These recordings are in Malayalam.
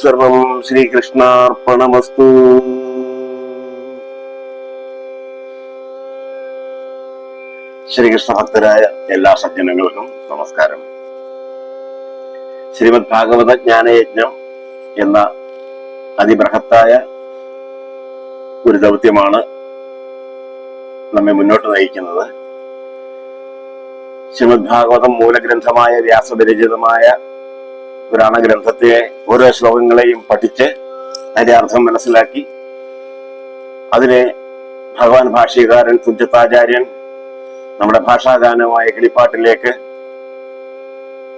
സർവം ശ്രീകൃഷ്ണാർപ്പണമസ്തു. ശ്രീകൃഷ്ണ ഭക്തരായ എല്ലാ സജ്ജനങ്ങൾക്കും നമസ്കാരം. ശ്രീമദ് ഭാഗവത ജ്ഞാനയജ്ഞം എന്ന അതിബൃഹത്തായ ഒരു ദൗത്യമാണ് നമ്മെ മുന്നോട്ട് നയിക്കുന്നത്. ശ്രീമദ് ഭാഗവതം മൂലഗ്രന്ഥമായ വ്യാസവിരചിതമായ പുരാണഗ്രന്ഥത്തെ ഓരോ ശ്ലോകങ്ങളെയും പഠിച്ച് അതിന്റെ അർത്ഥം മനസ്സിലാക്കി അതിനെ ഭഗവാൻ ഭാഷ്യകാരൻ തുഞ്ചത്താചാര്യൻ നമ്മുടെ ഭാഷാഗാനമായ കിളിപ്പാട്ടിലേക്ക്,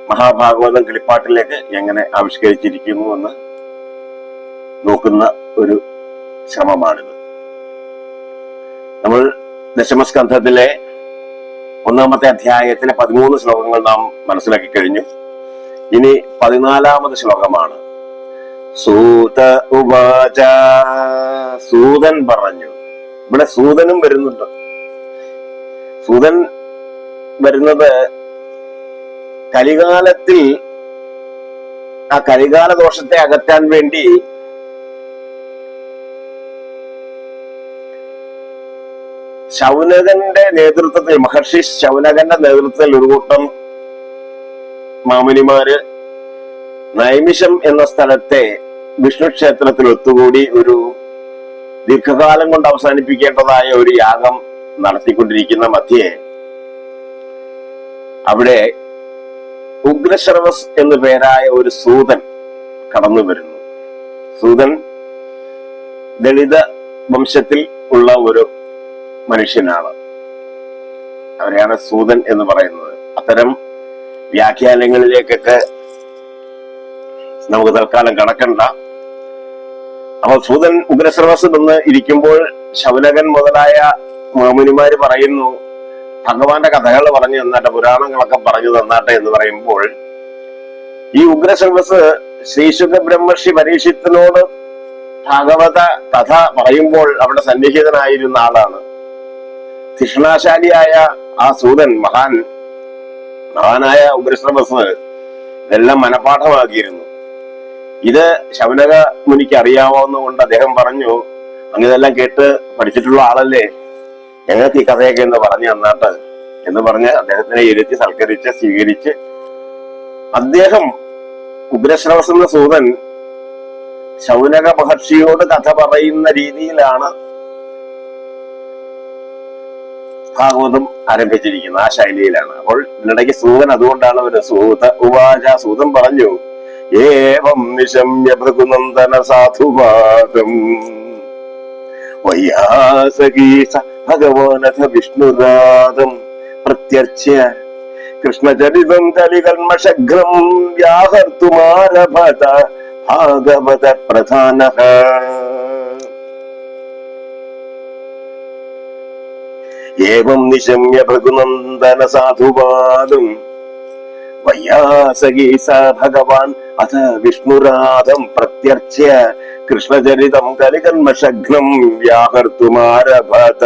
മഹാഭാഗവതം കിളിപ്പാട്ടിലേക്ക് എങ്ങനെ ആവിഷ്കരിച്ചിരിക്കുന്നു എന്ന് നോക്കുന്ന ഒരു ശ്രമമാണിത്. നമ്മൾ ദശമസ്കന്ധത്തിലെ 1-ാമത്തെ അധ്യായത്തിലെ 13 ശ്ലോകങ്ങൾ നാം മനസ്സിലാക്കി കഴിഞ്ഞു. ഇനി 14-ാമത് ശ്ലോകമാണ്. സൂത ഉവാച, സൂതൻ പറഞ്ഞു. ഇവിടെ സൂതനും വരുന്നുണ്ട്. സൂതൻ വരുന്നത് കലികാലത്തിൽ ആ കലികാല ദോഷത്തെ അകറ്റാൻ വേണ്ടി ശൗനകന്റെ നേതൃത്വത്തിൽ, മഹർഷി ശൗനകന്റെ നേതൃത്വത്തിൽ ഒരു കൂട്ടം മാമുനിമാര് നൈമിഷം എന്ന സ്ഥലത്തെ വിഷ്ണു ക്ഷേത്രത്തിൽ ഒത്തുകൂടി ഒരു ദീർഘകാലം കൊണ്ട് അവസാനിപ്പിക്കേണ്ടതായ ഒരു യാഗം നടത്തിക്കൊണ്ടിരിക്കുന്ന മധ്യേ അവിടെ ഉഗ്രശ്രവസ് എന്നു പേരായ ഒരു സൂതൻ കടന്നു വരുന്നു. സൂതൻ ദളിത വംശത്തിൽ ഉള്ള ഒരു മനുഷ്യനാണ്. അവരെയാണ് സൂതൻ എന്ന് പറയുന്നത്. അത്തരം വ്യാഖ്യാനങ്ങളിലേക്കൊക്കെ നമുക്ക് തൽക്കാലം കടക്കണ്ട. അപ്പോൾ സൂതൻ ഉഗ്രശ്രവസ് നിന്ന് ഇരിക്കുമ്പോൾ ശൗനകൻ മുതലായ മാമുനിമാര് പറയുന്നു, ഭഗവാന്റെ കഥകൾ പറഞ്ഞു തന്നാട്ടെ, പുരാണങ്ങളൊക്കെ പറഞ്ഞു തന്നാട്ടെ എന്ന് പറയുമ്പോൾ ഈ ഉഗ്രശ്രവസ് ശ്രീശുക ബ്രഹ്മർഷി പരീക്ഷിത്തിനോട് ഭാഗവത കഥ പറയുമ്പോൾ അവിടെ സന്നിഹിതനായിരുന്ന ആളാണ്. തീക്ഷ്ണാശാലിയായ ആ സൂതൻ, മഹാനായ ഉഗ്രശ്രവസ് ഇതെല്ലാം മനപാഠമാക്കിയിരുന്നു. ഇത് ശൗനക മുനിക്ക് അറിയാവുന്നതുകൊണ്ട് അദ്ദേഹം പറഞ്ഞു, അങ്ങിതെല്ലാം കേട്ട് പഠിച്ചിട്ടുള്ള ആളല്ലേ, ഞങ്ങൾക്ക് ഈ കഥയൊക്കെ എന്ന് പറഞ്ഞു തന്നാട്ട് എന്ന് പറഞ്ഞ് അദ്ദേഹത്തിനെ ഇരുത്തി സൽക്കരിച്ച് സ്വീകരിച്ച് അദ്ദേഹം ഉഗ്രശ്രവസ് എന്ന സൂതൻ ശൗനക മഹർഷിയോട് കഥ പറയുന്ന രീതിയിലാണ് ഭാഗവതം ആരംഭിച്ചിരിക്കുന്നത്. ആ ശൈലിയിലാണ്. അപ്പോൾ ഇതിനിടയ്ക്ക് സൂതൻ, അതുകൊണ്ടാണ് ഒരു സൂത ഉവാച, സൂതൻ പറഞ്ഞു, ഏവം നിശമ്യ ഭൃഗുനന്ദന സാധുവാദം വയ്യാസകീസ ഭഗവാനഥ വിഷ്ണുരാദം പ്രത്യർച്ച്യ കൃഷ്ണചരിതം കലികൽമഷഘ്നം വ്യാഹർത്തുമാരഭത ഭാഗവത പ്രധാനഃ. ഏവം നിശമ്യ ഭൃഗുനന്ദന സാധുവാദം വയ്യാസകീസ ഭഗവാൻ അഥ വിഷ്ണുരാധം പ്രത്യർച്ച്യ കൃഷ്ണചരിതം കലികന്മഷഘ്നം വ്യാഹർത്തുമാരഭത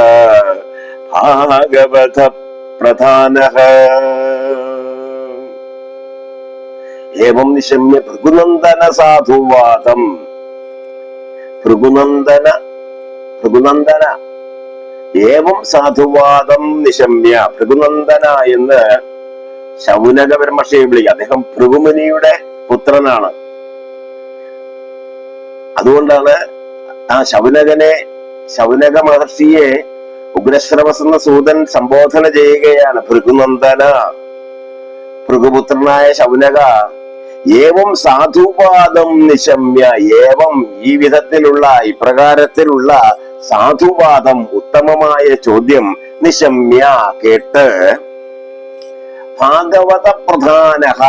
ഭാഗവത പ്രധാനഃ. ഏവം നിശമ്യ ഭൃഗുനന്ദന സാധുവാദം. ഭൃഗുനന്ദന ഏവം സാധുവാദം നിശമ്യ. ഭൃഗുനന്ദന എന്ന് ശൗനക ബ്രഹ്മർഷിയെ വിളിക്കുക. അദ്ദേഹം ഭൃഗുമുനിയുടെ പുത്രനാണ്. അതുകൊണ്ടാണ് ആ ശൗനക മഹർഷിയെ ഉഗ്രശ്രവസ് എന്ന സൂതൻ സംബോധന ചെയ്യുകയാണ്. ഭൃഗുനന്ദന, ഭൃഗുപുത്രനായ ശൗനക, ഏവം സാധുവാദം നിശമ്യ. ഏവം ഈ വിധത്തിലുള്ള, ഇപ്രകാരത്തിലുള്ള സാധുവാദം, ഉത്തമമായ ചോദ്യം, നിശമ്യ കേട്ട്, ഭാഗവത പ്രധാനഃ,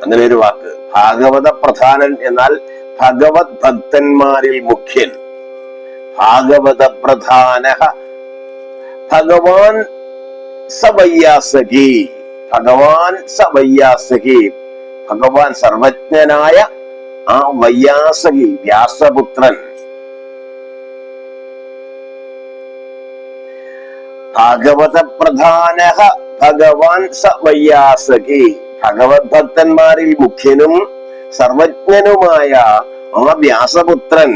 അങ്ങനെ ഒരു വാക്ക്. ഭാഗവത പ്രധാനൻ എന്നാൽ ഭഗവത് ഭക്തന്മാരിൽ മുഖ്യൻ. ഭാഗവത പ്രധാനഃ ഭഗവാൻ സവയ്യാസകി. ഭഗവാൻ സർവജ്ഞനായ ആ വയ്യാസകി, വ്യാസപുത്രൻ. ഭാഗവത പ്രധാനഃ ഭഗവാൻ സ വയ്യാസകി. ഭഗവത് ഭക്തന്മാരിൽ മുഖ്യനും സർവജ്ഞനുമായ ആ വ്യാസപുത്രൻ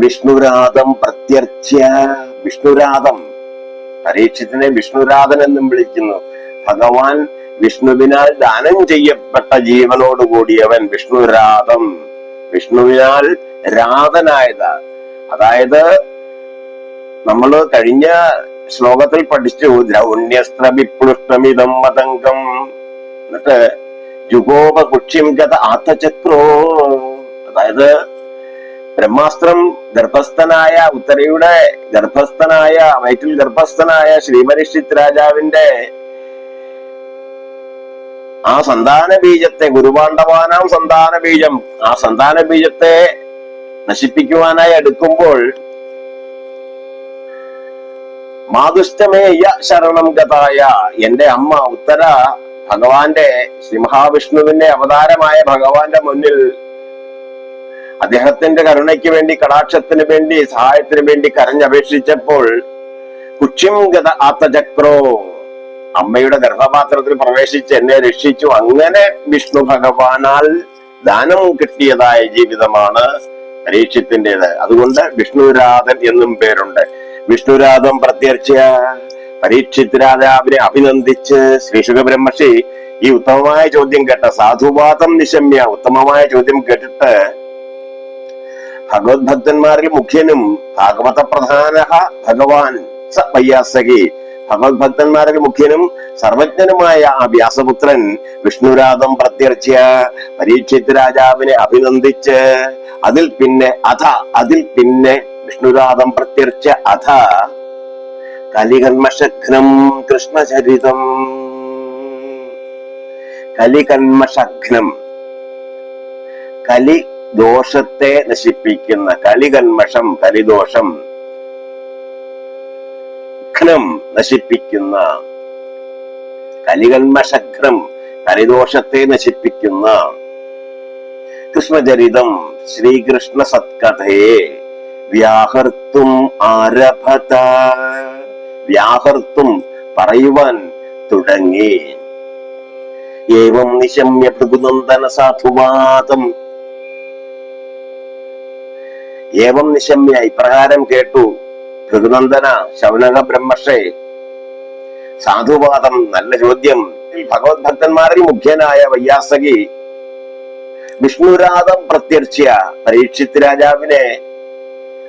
വിഷ്ണുരാധം പ്രത്യർച്ച്യ, വിഷ്ണുരാധം, പരീക്ഷത്തിനെ വിഷ്ണുരാധൻ എന്നും വിളിക്കുന്നു. ഭഗവാൻ വിഷ്ണുവിനാൽ ദാനം ചെയ്യപ്പെട്ട ജീവനോട് കൂടിയവൻ വിഷ്ണുരാധം, വിഷ്ണുവിനാൽ രാധനായത്. അതായത് നമ്മൾ കഴിഞ്ഞ ശ്ലോകത്തിൽ പഠിച്ചു ദ്രൗണ്യസ്ത്ര വിപ്ലുഷ്ടമിതം മതംഗം, എന്നിട്ട് ജുഗോപ കുക്ഷ്യം ഗത ആത്തചക്രോ, അതായത് ബ്രഹ്മാസ്ത്രം ഗർഭസ്ഥനായ ഉത്തരയുടെ ഗർഭസ്ഥനായ വയറ്റിൽ ഗർഭസ്ഥനായ ശ്രീപരീക്ഷിത് രാജാവിന്റെ ആ സന്താന ബീജത്തെ, ഗുരുപാണ്ഡവാനാം സന്താന ബീജം, ആ സന്താന ബീജത്തെ നശിപ്പിക്കുവാനായി എടുക്കുമ്പോൾ മാതുഷ്ടമേയ ശരണം ഗതായ, എന്റെ അമ്മ ഉത്തര ഭഗവാന്റെ ശ്രീമഹാവിഷ്ണുവിന്റെ അവതാരമായ ഭഗവാന്റെ മുന്നിൽ അദ്ദേഹത്തിന്റെ കരുണയ്ക്ക് വേണ്ടി, കടാക്ഷത്തിന് വേണ്ടി, സഹായത്തിന് വേണ്ടി കരഞ്ഞപേക്ഷിച്ചപ്പോൾ കുക്ഷ്യം ഗത ആത്തചക്രോ, അമ്മയുടെ ഗർഭപാത്രത്തിൽ പ്രവേശിച്ച് എന്നെ രക്ഷിച്ചു. അങ്ങനെ വിഷ്ണു ഭഗവാനാൽ ദാനം കിട്ടിയതായ ജീവിതമാണ് പരീക്ഷത്തിൻ്റെത്. അതുകൊണ്ട് വിഷ്ണുരാധൻ എന്നും പേരുണ്ട്. വിഷ്ണുരാധം പ്രത്യർച്ച്യ, പരീക്ഷിത് രാജാവിനെ അഭിനന്ദിച്ച് ശ്രീശുക ബ്രഹ്മർഷി ഈ ഉത്തമമായ ചോദ്യം കേട്ട, സാധുവാദം നിശമ്യ, ഉത്തമമായ ചോദ്യം കേട്ടിട്ട് ഭഗവത് ഭക്തന്മാരിൽ മുഖ്യനും ഭാഗവത പ്രധാന ഭഗവാൻ സ വയ്യാസകി, ഭഗവത് ഭക്തന്മാരിൽ മുഖ്യനും സർവജ്ഞനുമായ ആ വ്യാസപുത്രൻ വിഷ്ണുരാധം പ്രത്യർച്ച്യ, പരീക്ഷിത് രാജാവിനെ അഭിനന്ദിച്ച് അതിൽ പിന്നെ വിഷ്ണുരാധം പ്രത്യർച്ച്യ അഥ കലികന്മഷഘ്നം കൃഷ്ണചരിതം, കലികന്മഷഘ്നം, കലി ദോഷത്തെ നശിപ്പിക്കുന്ന, കലികന്മഷം കലിദോഷം, ഘ്നം നശിപ്പിക്കുന്ന, കലികന്മഷഘ്നം കലിദോഷത്തെ നശിപ്പിക്കുന്ന കൃഷ്ണചരിതം ശ്രീകൃഷ്ണ സത്കഥയെ വ്യാഹർത്തും ആരഭത, വ്യാഹർത്തും പറയുവാൻ തുടങ്ങി. ഏവം നിശമ്യ ഭൃഗുനന്ദന സാധുവാദം, ഏവം നിശമ്യ, ഇപ്രകാരം കേട്ടു ഭൃഗുനന്ദന ശൗനക ബ്രഹ്മർഷേ സാധുവാദം, നല്ല ചോദ്യം. ഭഗവത് ഭക്തന്മാരിൽ മുഖ്യനായ വയ്യാസകി വിഷ്ണുരാധം പ്രത്യർച്ച്യ, പരീക്ഷിത് രാജാവിനെ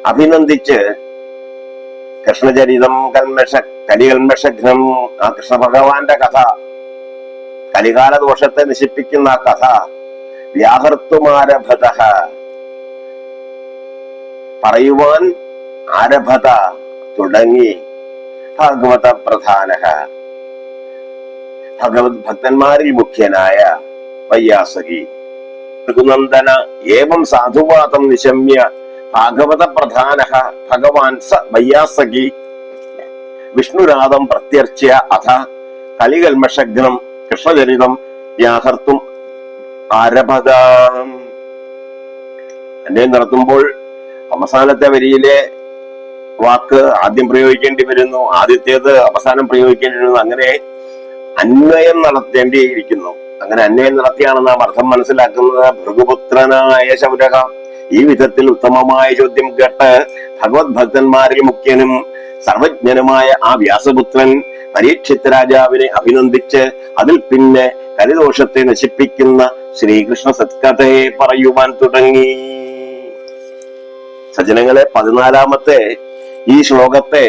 അഭിനന്ദിച്ച് കൃഷ്ണചരിതം കലികന്മഷഘ്നം, ആ കൃഷ്ണ ഭഗവാന്റെ കഥ, കലികാല ദോഷത്തെ നശിപ്പിക്കുന്ന ആ കഥ വ്യാഹർത്തുമാരഭത, പറയുവാൻ ആരഭത തുടങ്ങി. ഭാഗവത പ്രധാന, ഭഗവത് ഭക്തന്മാരിൽ മുഖ്യനായ വയ്യാസകി രഘുനന്ദന ഏവം സാധുവാദം നിശമ്യ ഭാഗവത പ്രധാന ഭഗവാൻ സ വയ്യാസകി വിഷ്ണുരാധം പ്രത്യർച്ച്യ അഥ കലികൽമഷഘ്നം കൃഷ്ണചരിതം വ്യാഹർത്തും ആരഭത. എന്നെ നടത്തുമ്പോൾ അവസാനത്തെ വരിയിലെ വാക്ക് ആദ്യം പ്രയോഗിക്കേണ്ടി വരുന്നു, ആദ്യത്തേത് അവസാനം പ്രയോഗിക്കേണ്ടി വരുന്നു. അങ്ങനെ അന്വയം നടത്തേണ്ടിയിരിക്കുന്നു. അങ്ങനെ അന്വയം നടത്തിയാണ് നാം അർത്ഥം മനസ്സിലാക്കുന്നത്. ഭൃഗുപുത്രനായ ശൗനക ഈ വിധത്തിൽ ഉത്തമമായ ചോദ്യം കേട്ട് ഭഗവത് ഭക്തന്മാരിൽ മുഖ്യനും സർവജ്ഞനുമായ ആ വ്യാസപുത്രൻ പരീക്ഷിത് രാജാവിനെ അഭിനന്ദിച്ച് അതിൽ പിന്നെ കലിദോഷത്തെ നശിപ്പിക്കുന്ന ശ്രീകൃഷ്ണ സത്കഥയെ പറയുവാൻ തുടങ്ങി. സജ്ജനങ്ങളെ, 14-ാമത്തെ ഈ ശ്ലോകത്തെ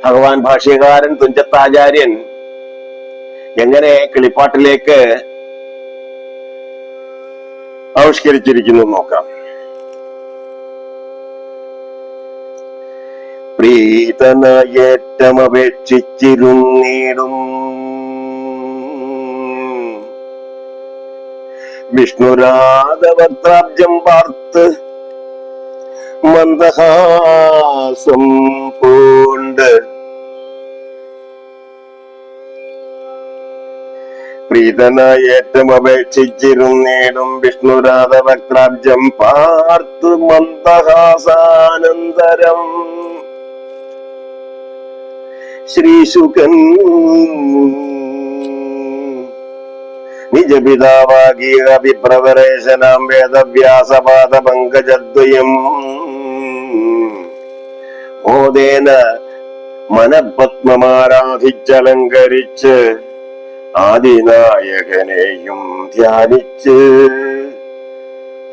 ഭഗവാൻ ഭാഷ്യകാരൻ തുഞ്ചത്താചാര്യൻ എങ്ങനെ കിളിപ്പാട്ടിലേക്ക് ആവിഷ്കരിച്ചിരിക്കുന്നു നോക്കാം. പ്രീതനയേറ്റമപേക്ഷിച്ചിരുന്നിടും വിഷ്ണുരാധവക്താബ്ജം പാർത്ത് മന്ദഹാസം പൂണ്ട് പ്രീതനയേറ്റമപേക്ഷിച്ചിരുന്നിടും വിഷ്ണുരാധവക്താബ്ജം പാർത്ത് മന്ദഹാസാനന്തരം ശ്രീശുകൻ നിജപിതാവാകീക വിപ്രവരേശനാം വേദവ്യാസപാദ പങ്കജദ്വയം മോദേന മനപത്മമാരാധിച്ചലങ്കരിച്ച് ആദിനായകനെയും ധ്യാനിച്ച്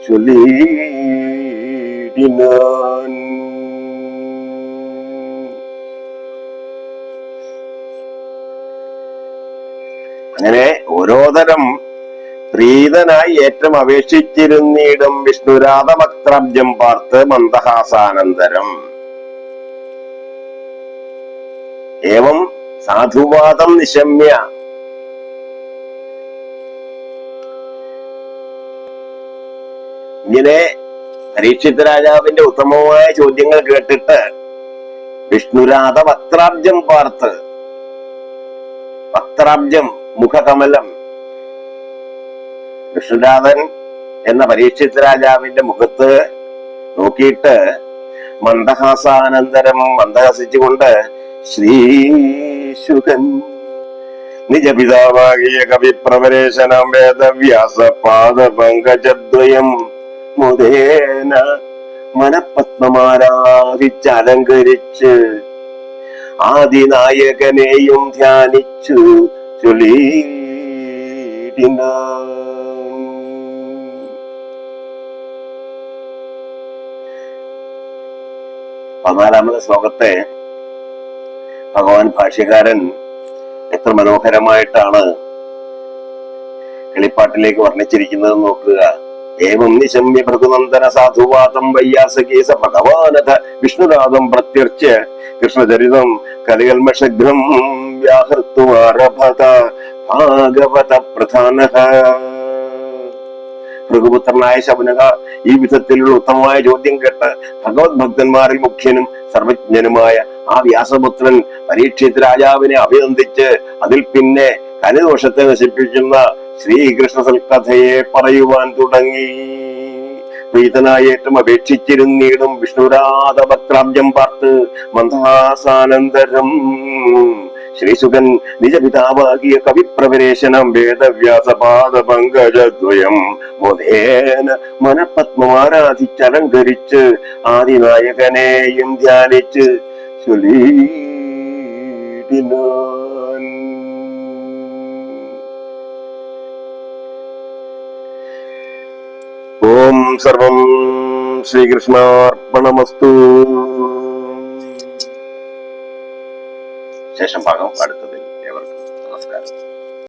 ചൊല്ലിടിനാൻ. അങ്ങനെ ഓരോതരം പ്രീതനായി ഏറ്റവും അപേക്ഷിച്ചിരുന്നിടും വിഷ്ണുരാധ വക്ത്രബ്ജം പാർത്ത് മന്ദഹാസാനന്തരം ഏവം സാധുവാദം നിശമ്യ. ഇങ്ങനെ പരീക്ഷിത് രാജാവിന്റെ ഉത്തമമായ ചോദ്യങ്ങൾ കേട്ടിട്ട് വിഷ്ണുരാധ വക്ത്രാബ്ജം പാർത്ത്, വക്ത്രാബ്ജം മുഖകമലം, വിഷ്ണുരാധൻ എന്ന പരീക്ഷിത് രാജാവിന്റെ മുഖത്ത് നോക്കിയിട്ട് മന്ദഹാസാനന്തരം മന്ദഹസിച്ചുകൊണ്ട് ശ്രീശുകൻ നിജപിതാവാകിയ കവിപ്രവരേശനം വേദവ്യാസപാദ പങ്കജദ്വയം മുദേന മനപത്മമാരാധിച്ചലങ്കരിച്ച് ആദിനായകനെയും ധ്യാനിച്ചു ചൊല്ലിടിനാൻ. 14ാമത്തെ ശ്ലോകത്തെ ഭഗവാൻ ഭാഷ്യകാരൻ എത്ര മനോഹരമായിട്ടാണ് കിളിപ്പാട്ടിലേക്ക് വർണ്ണിച്ചിരിക്കുന്നത് നോക്കുക. ഏവം നിശമ്യ ഭൃഗുനന്ദന സാധുവാദം വയ്യാസകേസ ഭഗവാനഥ വിഷ്ണുരാധം പ്രത്യർച്ച്യ കൃഷ്ണചരിതം കലികൽമഷഘ്നം വ്യാഹൃത്വാരഭത ഭാഗവത പ്രധാനഃ. ഭൃഗുപുത്രനായ ശൗനക ഈ വിധത്തിലുള്ള ഉത്തമമായ ചോദ്യം കേട്ട് ഭഗവത് ഭക്തന്മാരിൽ മുഖ്യനും സർവജ്ഞനുമായ ആ വ്യാസപുത്രൻ പരീക്ഷിത് രാജാവിനെ അഭിനന്ദിച്ച് അതിൽ പിന്നെ കലിദോഷത്തെ നശിപ്പിക്കുന്ന ശ്രീകൃഷ്ണ സൽക്കഥയെ പറയുവാൻ തുടങ്ങി. പ്രീതനായ ഏറ്റവും അപേക്ഷിച്ചിരുന്നിടും വിഷ്ണുരാധ വക്ത്രാബ്ജം പാർത്ത് മന്ദഹാസാനന്തരം ശ്രീശുകൻ നിജപിതാവാകിയ കവിപ്രവരേശനം വേദവ്യാസപാദ പങ്കജദ്വയം മുദേന മനപത്മമാരാധിച്ചലങ്കരിച്ച് ആദിനായകനെയും ധ്യാനിച്ച് ചൊല്ലിടിനാൻ. ഓം സർവം ശ്രീകൃഷ്ണാർപ്പണമസ്തു. ശേഷം ഭാഗം അടുത്തതിൽ. ഏവർക്കും നമസ്കാരം.